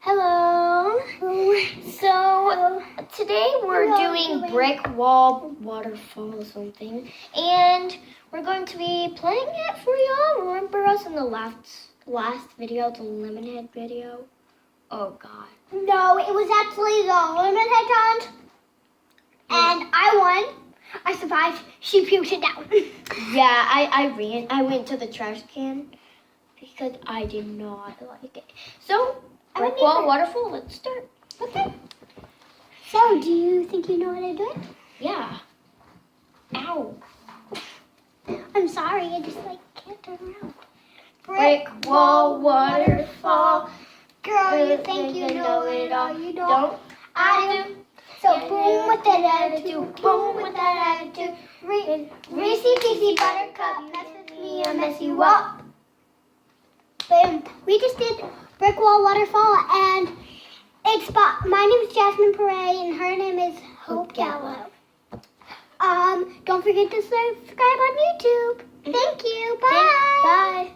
Hello. So today we're doing brick wall waterfall or something, and we're going to be playing it for y'all. Remember us in the last video, the lemon head video? Oh God. No, it was actually the lemon head challenge, and I won. I survived. She puked it down. Yeah, I went to the trash can because I did not like it. So brick wall waterfall. Let's start. Okay. So, do you think you know how to do it? Yeah. Ow. I'm sorry, I just can't turn around. Brick wall waterfall. Girl, you think you know it all. You Don't. I do. So boom with that attitude, boom with that attitude. Reese's Pieces Buttercup, mess with me, I mess you up. Boom. We just did brick wall waterfall, and my name is Jasmine Pare, and her name is Hope Gallo. Don't forget to subscribe on YouTube. Thank you. Bye. Bye.